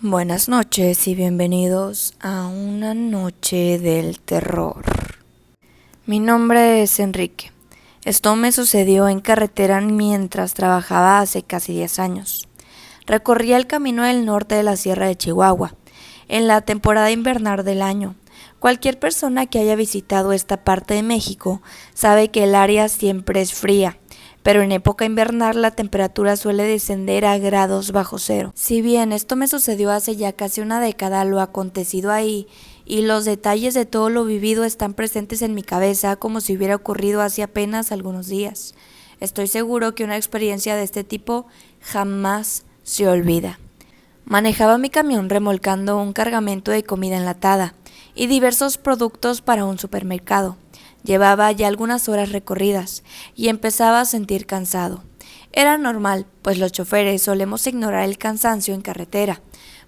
Buenas noches y bienvenidos a una noche del terror. Mi nombre es Enrique. Esto me sucedió en carretera mientras trabajaba hace casi 10 años. Recorría el camino del norte de la Sierra de Chihuahua, en la temporada invernal del año. Cualquier persona que haya visitado esta parte de México sabe que el área siempre es fría, pero en época invernal la temperatura suele descender a grados bajo cero. Si bien esto me sucedió hace ya casi una década, lo acontecido ahí y los detalles de todo lo vivido están presentes en mi cabeza como si hubiera ocurrido hace apenas algunos días. Estoy seguro que una experiencia de este tipo jamás se olvida. Manejaba mi camión remolcando un cargamento de comida enlatada y diversos productos para un supermercado. Llevaba ya algunas horas recorridas y empezaba a sentir cansado. Era normal, pues los choferes solemos ignorar el cansancio en carretera,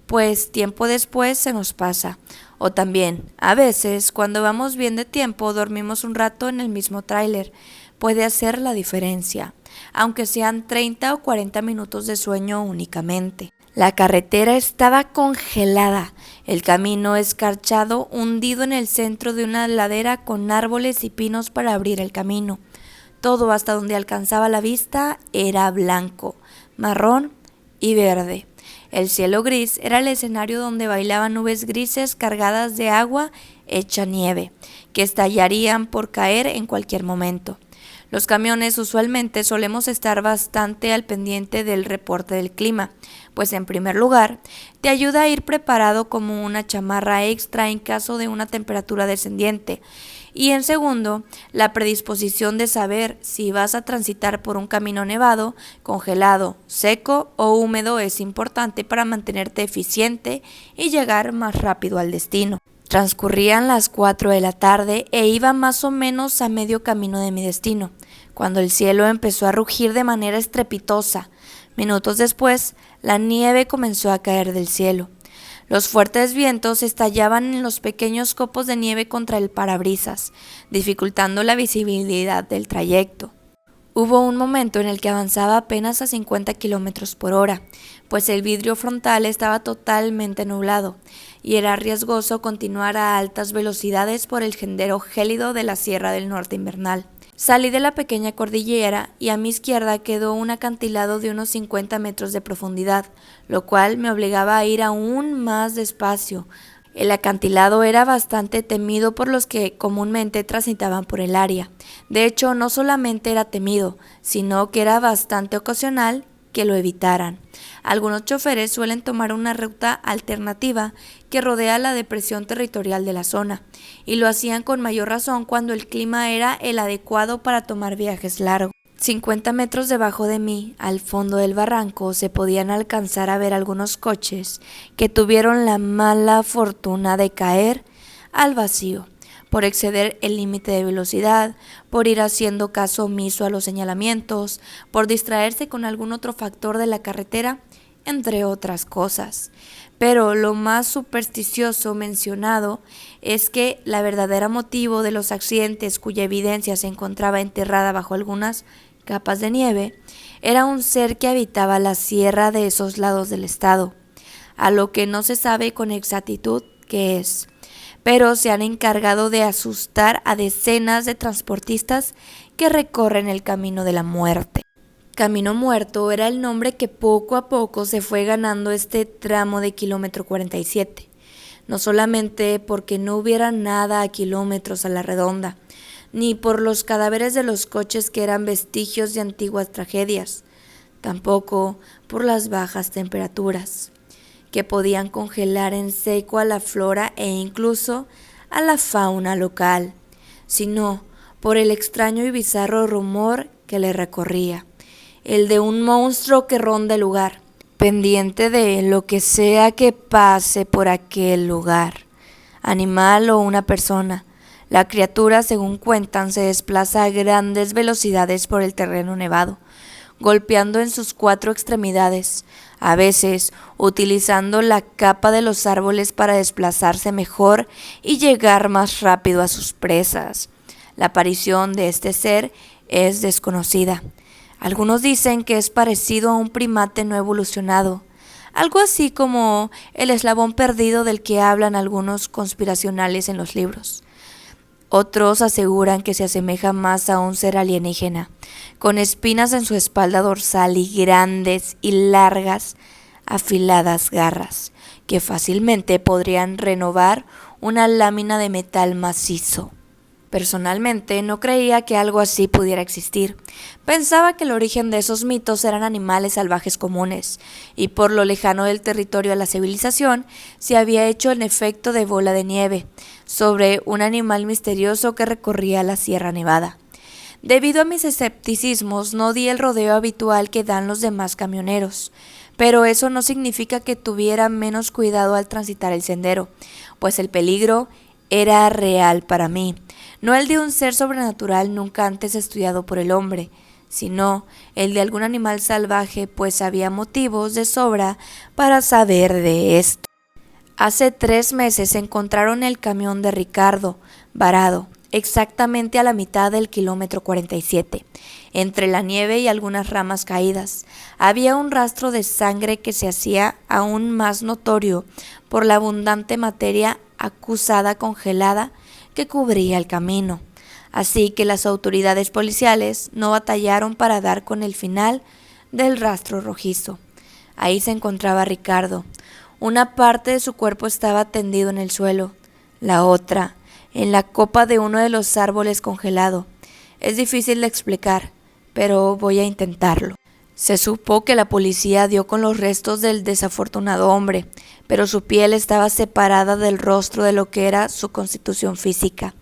pues tiempo después se nos pasa. O también, a veces, cuando vamos bien de tiempo, dormimos un rato en el mismo tráiler. Puede hacer la diferencia, aunque sean 30 o 40 minutos de sueño únicamente. La carretera estaba congelada, el camino escarchado, hundido en el centro de una ladera con árboles y pinos para abrir el camino. Todo hasta donde alcanzaba la vista era blanco, marrón y verde. El cielo gris era el escenario donde bailaban nubes grises cargadas de agua hecha nieve, que estallarían por caer en cualquier momento. Los camiones usualmente solemos estar bastante al pendiente del reporte del clima, pues en primer lugar, te ayuda a ir preparado como una chamarra extra en caso de una temperatura descendiente, y en segundo, la predisposición de saber si vas a transitar por un camino nevado, congelado, seco o húmedo es importante para mantenerte eficiente y llegar más rápido al destino. Transcurrían las 4 de la tarde e iba más o menos a medio camino de mi destino, cuando el cielo empezó a rugir de manera estrepitosa. Minutos después, la nieve comenzó a caer del cielo. Los fuertes vientos estallaban en los pequeños copos de nieve contra el parabrisas, dificultando la visibilidad del trayecto. Hubo un momento en el que avanzaba apenas a 50 kilómetros por hora, pues el vidrio frontal estaba totalmente nublado y era riesgoso continuar a altas velocidades por el sendero gélido de la Sierra del Norte invernal. Salí de la pequeña cordillera y a mi izquierda quedó un acantilado de unos 50 metros de profundidad, lo cual me obligaba a ir aún más despacio. El acantilado era bastante temido por los que comúnmente transitaban por el área. De hecho, no solamente era temido, sino que era bastante ocasional que lo evitaran. Algunos choferes suelen tomar una ruta alternativa que rodea la depresión territorial de la zona, y lo hacían con mayor razón cuando el clima era el adecuado para tomar viajes largos. 50 metros debajo de mí, al fondo del barranco, se podían alcanzar a ver algunos coches que tuvieron la mala fortuna de caer al vacío, por exceder el límite de velocidad, por ir haciendo caso omiso a los señalamientos, por distraerse con algún otro factor de la carretera, entre otras cosas. Pero lo más supersticioso mencionado es que la verdadera motivo de los accidentes, cuya evidencia se encontraba enterrada bajo algunas capas de nieve, era un ser que habitaba la sierra de esos lados del estado, a lo que no se sabe con exactitud qué es, pero se han encargado de asustar a decenas de transportistas que recorren el camino de la muerte. Camino Muerto era el nombre que poco a poco se fue ganando este tramo de kilómetro 47, no solamente porque no hubiera nada a kilómetros a la redonda, ni por los cadáveres de los coches que eran vestigios de antiguas tragedias, tampoco por las bajas temperaturas, que podían congelar en seco a la flora e incluso a la fauna local, sino por el extraño y bizarro rumor que le recorría, el de un monstruo que ronda el lugar, pendiente de lo que sea que pase por aquel lugar, animal o una persona. La criatura, según cuentan, se desplaza a grandes velocidades por el terreno nevado, golpeando en sus 4 extremidades, a veces utilizando la capa de los árboles para desplazarse mejor y llegar más rápido a sus presas. La aparición de este ser es desconocida. Algunos dicen que es parecido a un primate no evolucionado, algo así como el eslabón perdido del que hablan algunos conspiracionales en los libros. Otros aseguran que se asemeja más a un ser alienígena, con espinas en su espalda dorsal y grandes y largas, afiladas garras, que fácilmente podrían renovar una lámina de metal macizo. Personalmente no creía que algo así pudiera existir. Pensaba que el origen de esos mitos eran animales salvajes comunes, y por lo lejano del territorio a la civilización se había hecho el efecto de bola de nieve sobre un animal misterioso que recorría la Sierra Nevada. Debido a mis escepticismos no di el rodeo habitual que dan los demás camioneros, pero eso no significa que tuviera menos cuidado al transitar el sendero, pues el peligro era real para mí, no el de un ser sobrenatural nunca antes estudiado por el hombre, sino el de algún animal salvaje, pues había motivos de sobra para saber de esto. Hace 3 meses encontraron el camión de Ricardo, varado, exactamente a la mitad del kilómetro 47, entre la nieve y algunas ramas caídas. Había un rastro de sangre que se hacía aún más notorio por la abundante materia acusada congelada que cubría el camino. Así que las autoridades policiales no batallaron para dar con el final del rastro rojizo. Ahí se encontraba Ricardo. Una parte de su cuerpo estaba tendido en el suelo, la otra en la copa de uno de los árboles congelado. Es difícil de explicar, pero voy a intentarlo. Se supo que la policía dio con los restos del desafortunado hombre, pero su piel estaba separada del rostro de lo que era su constitución física.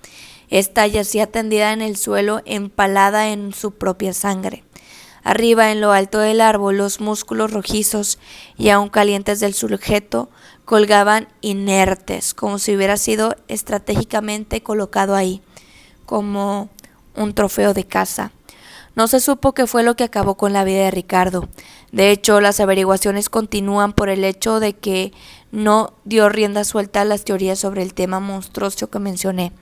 Esta yacía tendida en el suelo, empalada en su propia sangre. Arriba, en lo alto del árbol, los músculos rojizos y aún calientes del sujeto colgaban inertes, como si hubiera sido estratégicamente colocado ahí, como un trofeo de caza. No se supo qué fue lo que acabó con la vida de Ricardo. De hecho, las averiguaciones continúan por el hecho de que no dio rienda suelta a las teorías sobre el tema monstruoso que mencioné.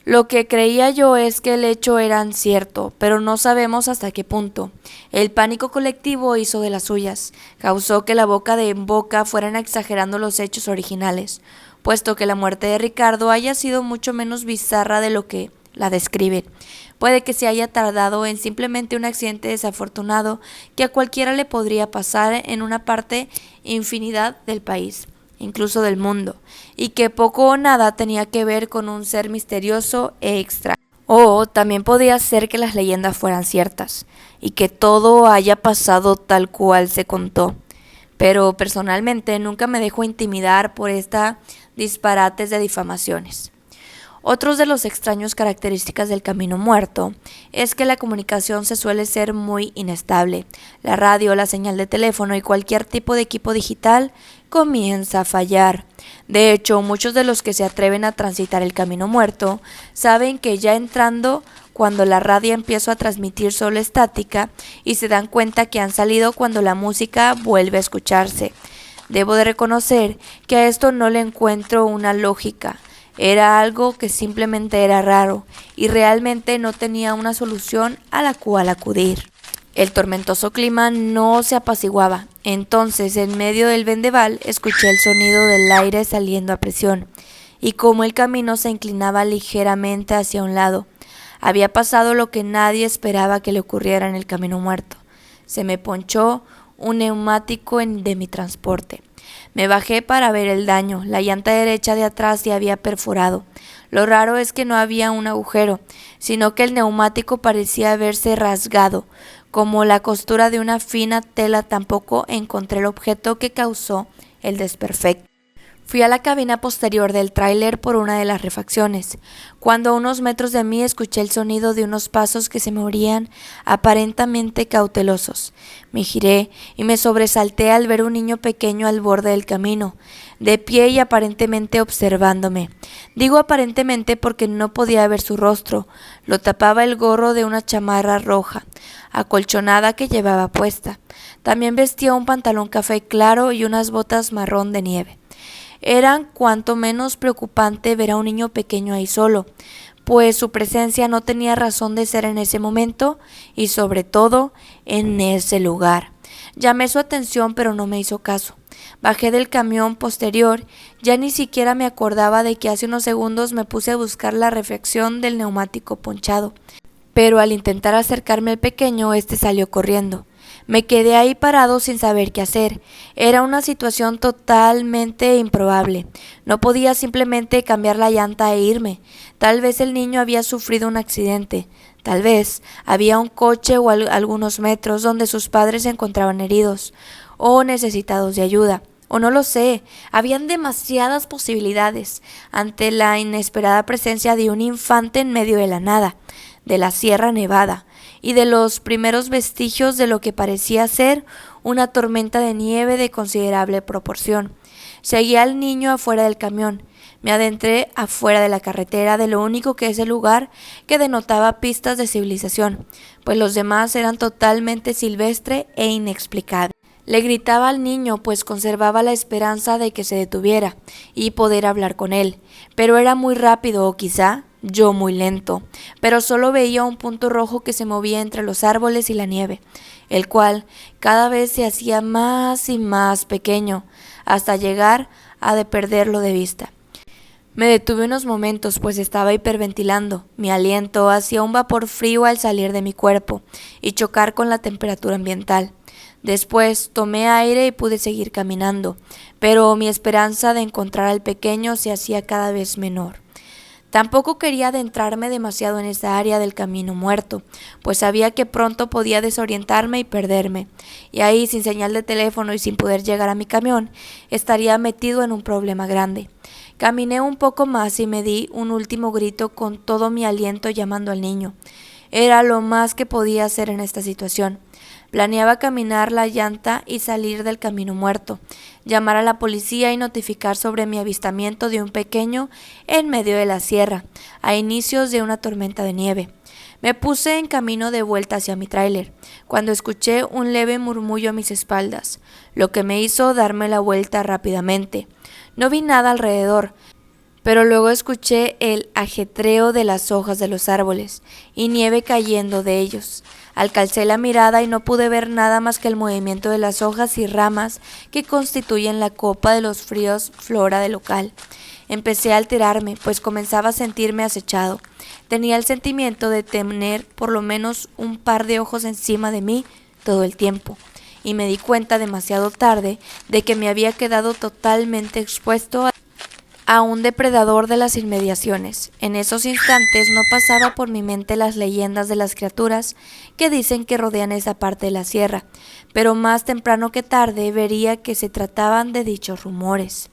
Lo que creía yo es que el hecho era cierto, pero no sabemos hasta qué punto. El pánico colectivo hizo de las suyas, causó que la boca en boca fueran exagerando los hechos originales, puesto que la muerte de Ricardo haya sido mucho menos bizarra de lo que la describen. Puede que se haya tardado en simplemente un accidente desafortunado que a cualquiera le podría pasar en una parte infinidad del país, incluso del mundo, y que poco o nada tenía que ver con un ser misterioso e extraño. O también podía ser que las leyendas fueran ciertas, y que todo haya pasado tal cual se contó. Pero personalmente nunca me dejo intimidar por estas disparates de difamaciones. Otros de los extraños características del camino muerto es que la comunicación se suele ser muy inestable. La radio, la señal de teléfono y cualquier tipo de equipo digital comienza a fallar. De hecho, muchos de los que se atreven a transitar el camino muerto saben que ya entrando, cuando la radio empieza a transmitir solo estática, y se dan cuenta que han salido cuando la música vuelve a escucharse. Debo de reconocer que a esto no le encuentro una lógica. Era algo que simplemente era raro y realmente no tenía una solución a la cual acudir. El tormentoso clima no se apaciguaba. Entonces, en medio del vendaval, escuché el sonido del aire saliendo a presión y cómo el camino se inclinaba ligeramente hacia un lado. Había pasado lo que nadie esperaba que le ocurriera en el camino muerto. Se me ponchó un neumático de mi transporte. Me bajé para ver el daño. La llanta derecha de atrás se había perforado. Lo raro es que no había un agujero, sino que el neumático parecía haberse rasgado, como la costura de una fina tela. Tampoco encontré el objeto que causó el desperfecto. Fui a la cabina posterior del tráiler por una de las refacciones. Cuando a unos metros de mí escuché el sonido de unos pasos que se movían aparentemente cautelosos. Me giré y me sobresalté al ver un niño pequeño al borde del camino, de pie y aparentemente observándome. Digo aparentemente porque no podía ver su rostro. Lo tapaba el gorro de una chamarra roja, acolchonada que llevaba puesta. También vestía un pantalón café claro y unas botas marrón de nieve. Era cuanto menos preocupante ver a un niño pequeño ahí solo, pues su presencia no tenía razón de ser en ese momento y sobre todo en ese lugar. Llamé su atención, pero no me hizo caso. Bajé del camión posterior, ya ni siquiera me acordaba de que hace unos segundos me puse a buscar la refacción del neumático ponchado. Pero al intentar acercarme al pequeño, este salió corriendo. Me quedé ahí parado sin saber qué hacer. Era una situación totalmente improbable. No podía simplemente cambiar la llanta e irme. Tal vez el niño había sufrido un accidente. Tal vez había un coche o algunos metros donde sus padres se encontraban heridos o necesitados de ayuda. O no lo sé, habían demasiadas posibilidades ante la inesperada presencia de un infante en medio de la nada, de la Sierra Nevada, y de los primeros vestigios de lo que parecía ser una tormenta de nieve de considerable proporción. Seguí al niño afuera del camión. Me adentré afuera de la carretera de lo único que ese lugar que denotaba pistas de civilización, pues los demás eran totalmente silvestre e inexplicable. Le gritaba al niño, pues conservaba la esperanza de que se detuviera y poder hablar con él, pero era muy rápido o quizá yo muy lento, pero solo veía un punto rojo que se movía entre los árboles y la nieve, el cual cada vez se hacía más y más pequeño, hasta llegar a perderlo de vista. Me detuve unos momentos, pues estaba hiperventilando. Mi aliento hacía un vapor frío al salir de mi cuerpo y chocar con la temperatura ambiental. Después tomé aire y pude seguir caminando, pero mi esperanza de encontrar al pequeño se hacía cada vez menor. Tampoco quería adentrarme demasiado en esa área del camino muerto, pues sabía que pronto podía desorientarme y perderme, y ahí, sin señal de teléfono y sin poder llegar a mi camión, estaría metido en un problema grande. Caminé un poco más y me di un último grito con todo mi aliento llamando al niño. Era lo más que podía hacer en esta situación. Planeaba caminar la llanta y salir del camino muerto, llamar a la policía y notificar sobre mi avistamiento de un pequeño en medio de la sierra, a inicios de una tormenta de nieve. Me puse en camino de vuelta hacia mi tráiler, cuando escuché un leve murmullo a mis espaldas, lo que me hizo darme la vuelta rápidamente. No vi nada alrededor, pero luego escuché el ajetreo de las hojas de los árboles y nieve cayendo de ellos. Alcancé la mirada y no pude ver nada más que el movimiento de las hojas y ramas que constituyen la copa de los fríos flora del local. Empecé a alterarme, pues comenzaba a sentirme acechado. Tenía el sentimiento de tener por lo menos un par de ojos encima de mí todo el tiempo, y me di cuenta demasiado tarde de que me había quedado totalmente expuesto a un depredador de las inmediaciones. En esos instantes no pasaba por mi mente las leyendas de las criaturas que dicen que rodean esa parte de la sierra, pero más temprano que tarde vería que se trataban de dichos rumores.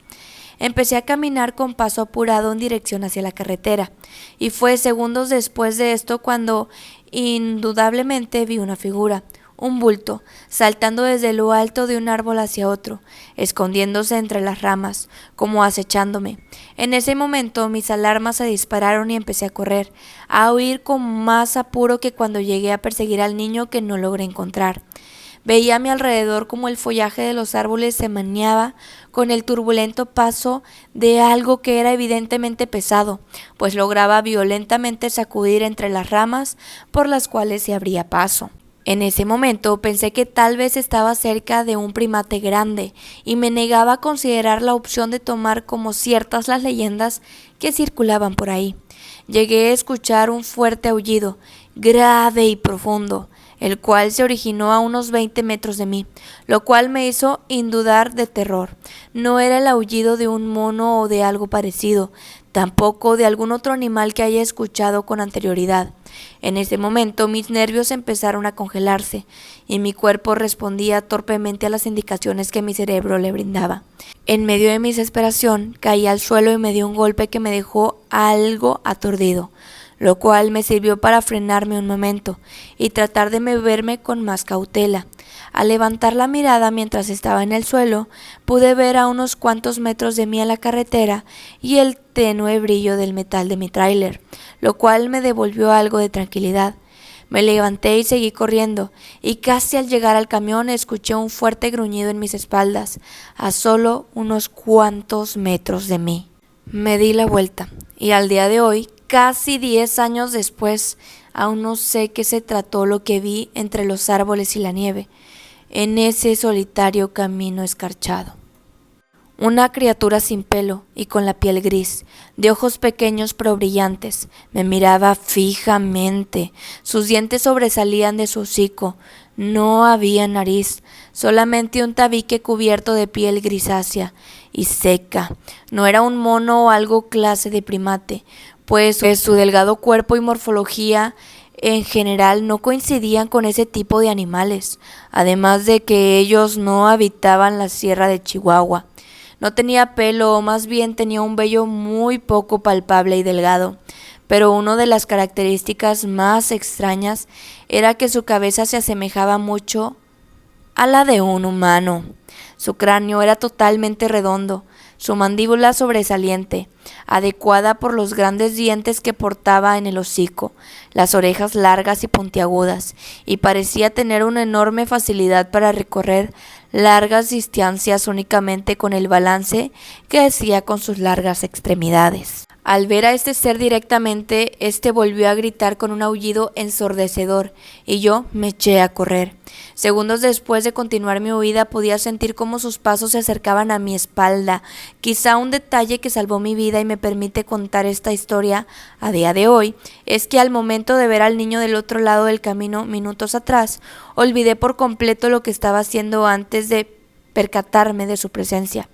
Empecé a caminar con paso apurado en dirección hacia la carretera, y fue segundos después de esto cuando indudablemente vi una figura, un bulto, saltando desde lo alto de un árbol hacia otro, escondiéndose entre las ramas, como acechándome. En ese momento mis alarmas se dispararon y empecé a correr, a huir con más apuro que cuando llegué a perseguir al niño que no logré encontrar. Veía a mi alrededor como el follaje de los árboles se meneaba con el turbulento paso de algo que era evidentemente pesado, pues lograba violentamente sacudir entre las ramas por las cuales se abría paso. En ese momento pensé que tal vez estaba cerca de un primate grande y me negaba a considerar la opción de tomar como ciertas las leyendas que circulaban por ahí. Llegué a escuchar un fuerte aullido, grave y profundo, el cual se originó a unos 20 metros de mí, lo cual me hizo indudar de terror. No era el aullido de un mono o de algo parecido, tampoco de algún otro animal que haya escuchado con anterioridad. En ese momento mis nervios empezaron a congelarse y mi cuerpo respondía torpemente a las indicaciones que mi cerebro le brindaba. En medio de mi desesperación caí al suelo y me dio un golpe que me dejó algo aturdido, lo cual me sirvió para frenarme un momento y tratar de moverme con más cautela. Al levantar la mirada mientras estaba en el suelo, pude ver a unos cuantos metros de mí a la carretera y el tenue brillo del metal de mi tráiler, lo cual me devolvió algo de tranquilidad. Me levanté y seguí corriendo, y casi al llegar al camión escuché un fuerte gruñido en mis espaldas, a solo unos cuantos metros de mí. Me di la vuelta, y al día de hoy, casi 10 años después, aún no sé qué se trató lo que vi entre los árboles y la nieve. en ese solitario camino escarchado. Una criatura sin pelo y con la piel gris, de ojos pequeños pero brillantes, me miraba fijamente. Sus dientes sobresalían de su hocico. No había nariz, solamente un tabique cubierto de piel grisácea y seca. No era un mono o algo clase de primate, pues su delgado cuerpo y morfología en general no coincidían con ese tipo de animales, además de que ellos no habitaban la sierra de Chihuahua. No tenía pelo, o más bien tenía un vello muy poco palpable y delgado, pero una de las características más extrañas era que su cabeza se asemejaba mucho a la de un humano. Su cráneo era totalmente redondo, su mandíbula sobresaliente, adecuada por los grandes dientes que portaba en el hocico, las orejas largas y puntiagudas, y parecía tener una enorme facilidad para recorrer largas distancias únicamente con el balance que hacía con sus largas extremidades. Al ver a este ser directamente, este volvió a gritar con un aullido ensordecedor, y yo me eché a correr. Segundos después de continuar mi huida, podía sentir cómo sus pasos se acercaban a mi espalda. Quizá un detalle que salvó mi vida y me permite contar esta historia a día de hoy es que al momento de ver al niño del otro lado del camino minutos atrás, olvidé por completo lo que estaba haciendo antes de percatarme de su presencia,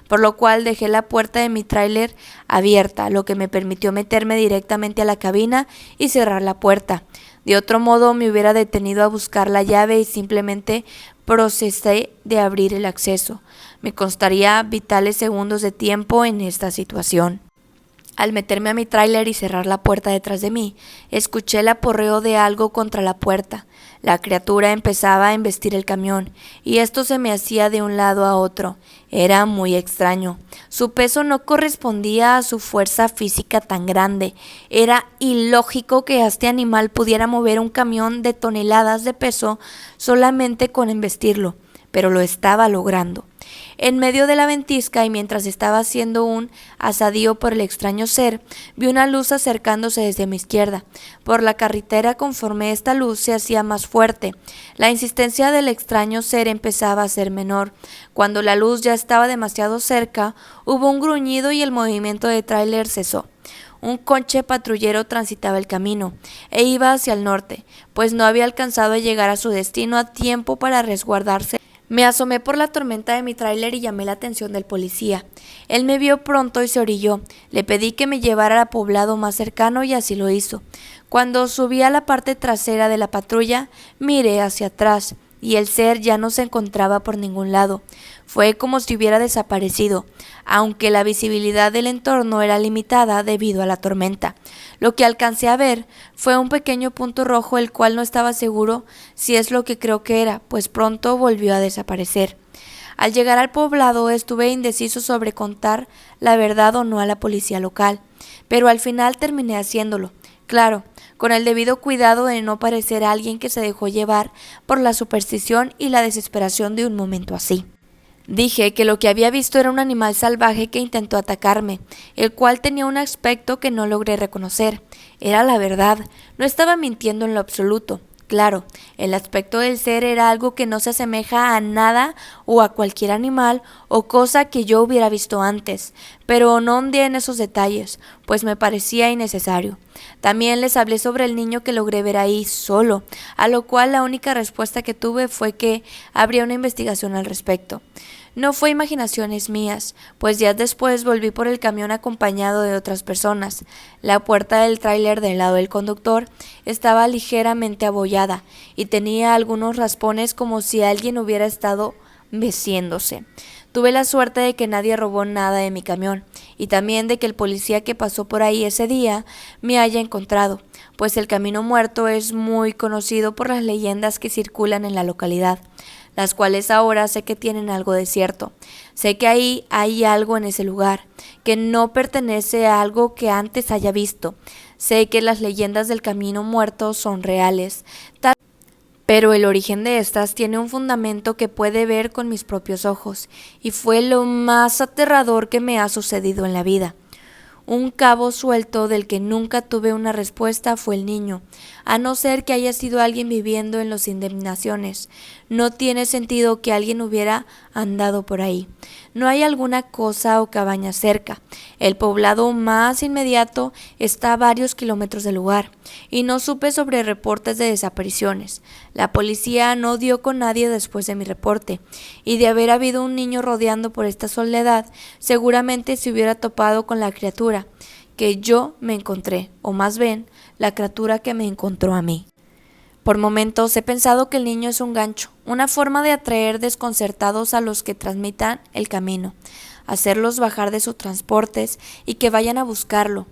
por lo cual dejé la puerta de mi tráiler abierta, lo que me permitió meterme directamente a la cabina y cerrar la puerta. De otro modo me hubiera detenido a buscar la llave y simplemente procesé de abrir el acceso. Me costaría vitales segundos de tiempo en esta situación. Al meterme a mi tráiler y cerrar la puerta detrás de mí, escuché el aporreo de algo contra la puerta. La criatura empezaba a embestir el camión, y esto se me hacía de un lado a otro. Era muy extraño. Su peso no correspondía a su fuerza física tan grande. Era ilógico que este animal pudiera mover un camión de toneladas de peso solamente con embestirlo, pero lo estaba logrando. En medio de la ventisca y mientras estaba haciendo un asadío por el extraño ser, vi una luz acercándose desde mi izquierda. Por la carretera, conforme esta luz se hacía más fuerte, la insistencia del extraño ser empezaba a ser menor. Cuando la luz ya estaba demasiado cerca, hubo un gruñido y el movimiento de tráiler cesó. Un coche patrullero transitaba el camino e iba hacia el norte, pues no había alcanzado a llegar a su destino a tiempo para resguardarse. Me asomé por la tormenta de mi tráiler y llamé la atención del policía. Él me vio pronto y se orilló. Le pedí que me llevara al poblado más cercano y así lo hizo. Cuando subí a la parte trasera de la patrulla, miré hacia atrás y el ser ya no se encontraba por ningún lado. Fue como si hubiera desaparecido, aunque la visibilidad del entorno era limitada debido a la tormenta. Lo que alcancé a ver fue un pequeño punto rojo, el cual no estaba seguro si es lo que creo que era, pues pronto volvió a desaparecer. Al llegar al poblado estuve indeciso sobre contar la verdad o no a la policía local, pero al final terminé haciéndolo. Claro, con el debido cuidado de no parecer alguien que se dejó llevar por la superstición y la desesperación de un momento así. Dije que lo que había visto era un animal salvaje que intentó atacarme, el cual tenía un aspecto que no logré reconocer. Era la verdad, no estaba mintiendo en lo absoluto. Claro, el aspecto del ser era algo que no se asemeja a nada o a cualquier animal o cosa que yo hubiera visto antes, pero no hundí en esos detalles, pues me parecía innecesario. También les hablé sobre el niño que logré ver ahí solo, a lo cual la única respuesta que tuve fue que habría una investigación al respecto. No fue imaginaciones mías, pues días después volví por el camión acompañado de otras personas. La puerta del tráiler del lado del conductor estaba ligeramente abollada y tenía algunos raspones como si alguien hubiera estado meciéndose. Tuve la suerte de que nadie robó nada de mi camión y también de que el policía que pasó por ahí ese día me haya encontrado, pues el Camino Muerto es muy conocido por las leyendas que circulan en la localidad, las cuales ahora sé que tienen algo de cierto. Sé que ahí hay algo en ese lugar, que no pertenece a algo que antes haya visto. Sé que las leyendas del Camino Muerto son reales, pero el origen de estas tiene un fundamento que puede ver con mis propios ojos, y fue lo más aterrador que me ha sucedido en la vida. Un cabo suelto del que nunca tuve una respuesta fue el niño, a no ser que haya sido alguien viviendo en las inundaciones. No tiene sentido que alguien hubiera andado por ahí. No hay alguna cosa o cabaña cerca. El poblado más inmediato está a varios kilómetros del lugar, y no supe sobre reportes de desapariciones. La policía no dio con nadie después de mi reporte, y de haber habido un niño rodeando por esta soledad, seguramente se hubiera topado con la criatura que yo me encontré, o más bien, la criatura que me encontró a mí. Por momentos he pensado que el niño es un gancho, una forma de atraer desconcertados a los que transmitan el camino, hacerlos bajar de sus transportes y que vayan a buscarlo,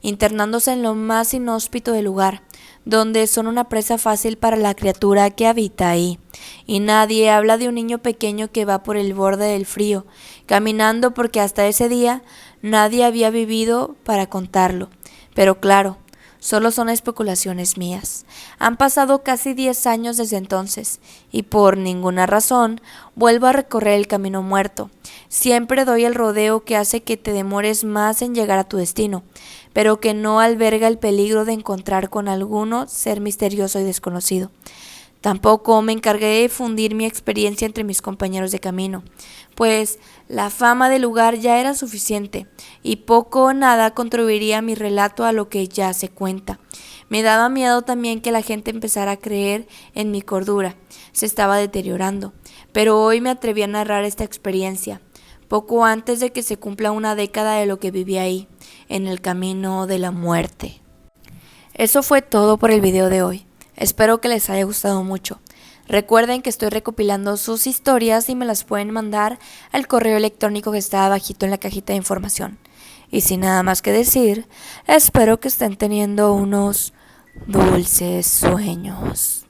internándose en lo más inhóspito del lugar, donde son una presa fácil para la criatura que habita ahí. Y nadie habla de un niño pequeño que va por el borde del frío, caminando porque hasta ese día nadie había vivido para contarlo. Pero claro, solo son especulaciones mías. Han pasado casi 10 años desde entonces, y por ninguna razón vuelvo a recorrer el camino muerto. Siempre doy el rodeo que hace que te demores más en llegar a tu destino, pero que no alberga el peligro de encontrar con alguno ser misterioso y desconocido. Tampoco me encargué de difundir mi experiencia entre mis compañeros de camino, pues la fama del lugar ya era suficiente, y poco o nada contribuiría mi relato a lo que ya se cuenta. Me daba miedo también que la gente empezara a creer en mi cordura. Se estaba deteriorando, pero hoy me atreví a narrar esta experiencia, poco antes de que se cumpla una década de lo que viví ahí, en el camino de la muerte. Eso fue todo por el video de hoy. Espero que les haya gustado mucho. Recuerden que estoy recopilando sus historias y me las pueden mandar al correo electrónico que está abajito en la cajita de información. Y sin nada más que decir, espero que estén teniendo unos dulces sueños.